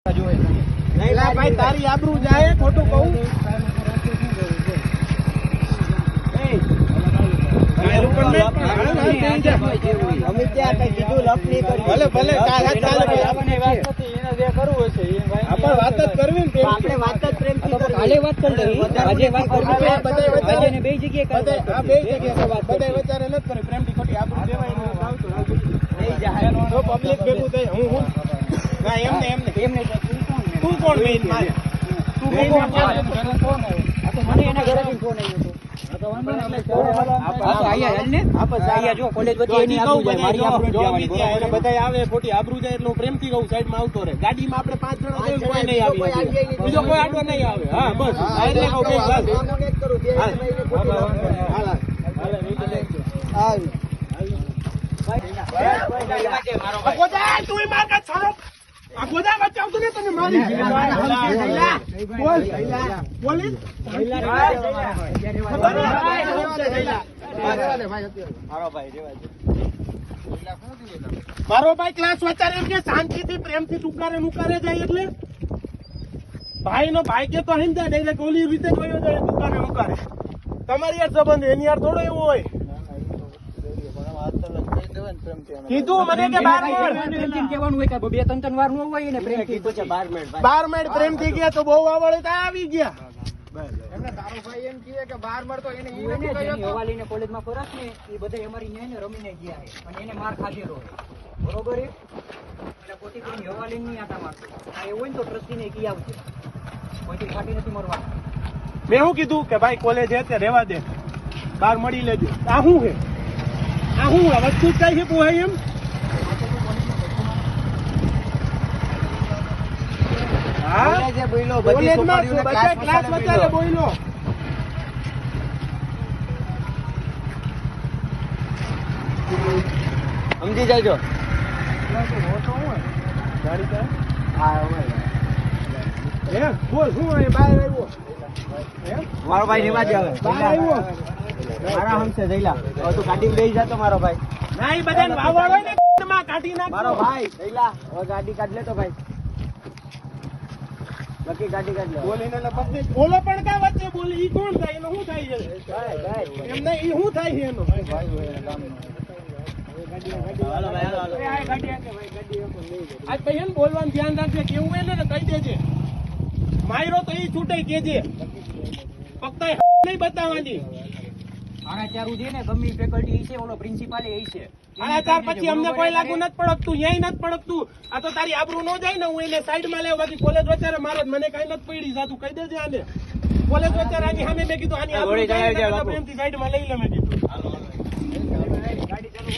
નહીં ભાઈ તારી આબરૂ જાય ખોટું કહું ભલે ભલે વાત જ કરવી ને આપણે વાત જ પ્રેમથી કાલે વાત કરી આજે વાત કરવી બે જગ્યાએ બધા વિચારે નથી કરે પ્રેમથી ખોટી આબરૂ દેવાય પબ્લિક ભેગું થાય હું ના એમને તું કોણ મેઇન મારે તું મને એના ઘરેથી ફોન આવ્યો પ્રેમથી કહું સાઈડ માં આવતો રહે ગાડીમાં આપણે 5 જણા કોઈ નહીં આવે બીજો કોઈ આટો નહીં આવે હા બસ મારો ભાઈ ક્લાસ વચારે એમ કે શાંતિથી પ્રેમથી તુકારે જાય એટલે ભાઈ નો ભાઈ કે તો હિંદા ડાયરેક્ટ ઓલી રીતે કયો જાય તુકારે તમારી યાર સંબંધ એની યાર થોડો એવો હોય કીધું મને કે 12 કહેવાનું હોય કે 2-3 વાર નો હોય ને પ્રેમ કીધું છે 12 મિનિટ પ્રેમ થઈ ગયા તો બહુ આવડે તો આવી ગયા એમને તારો ભાઈ એમ કહે કે 12 મિનિટ તો એને ઈ નથી કહ્યો હવાલીને કોલેજમાં ફરસ ને એ બધા અમારી ન્યાયને રમીને ગયા છે અને એને માર ખાધેલો બરોબર છે એટલે કોટી કોઈ હવાલીને નહીં આટા મારતો આ એવું હોય ને તો ટ્રસ્ટીને કી આવશે કોઈ ખાટી નથી મરવા મેં શું કીધું કે ભાઈ કોલેજ છે તે રહેવા દે બહાર મળી લેજો આ શું છે આ શું વસ્તુ કઈ છે પોહાય એમ સમજી જાયજો બોલ શું બહાર આવ્યો મારો ભાઈ રેવા જ આવે બહાર આવ્યો મારા હમસે જઈલા હવે તું ગાડી લઈ જતો મારો ભાઈ ના એ બધાને વાવડ હોય ને માં કાઢી નાખ મારો ભાઈ જઈલા હવે ગાડી કાઢ લે તો ભાઈ બાકી ગાડી કાઢ લે બોલીને લપસને બોલો પણ કા વચ્ચે બોલી ઈ કોણ થાય એનો શું થાય છે એમ નહીં ઈ શું થાય છે એનો ભાઈ કામ આજ ભાઈ બોલવાનું ધ્યાન રાખજે કેવું હોય ને કહી દેજે માયરો તો ઈ છૂટે કેજે ફક્ત નહીં બતાવવાની આચારું છે ને ગમે ફેકલ્ટી છે ઓલો પ્રિન્સિપાલ એ છે આચાર પછી અમને કોઈ લાગુ નથી પડકતું ન્યાય નથી પડકતું આ તો તારી આબરૂ ન જાય ને હું એને સાઈડમાં લેવા બાકી કોલેજ વચ્ચે મારે મને કઈ નથી પડી જાતું કહી દેજે આને કોલેજ વચ્ચે આની સામે મેં કીધું આની આબરૂ જાય પ્રેમથી સાઈડમાં લઈ લે મેં કીધું ગાડી ચાલુ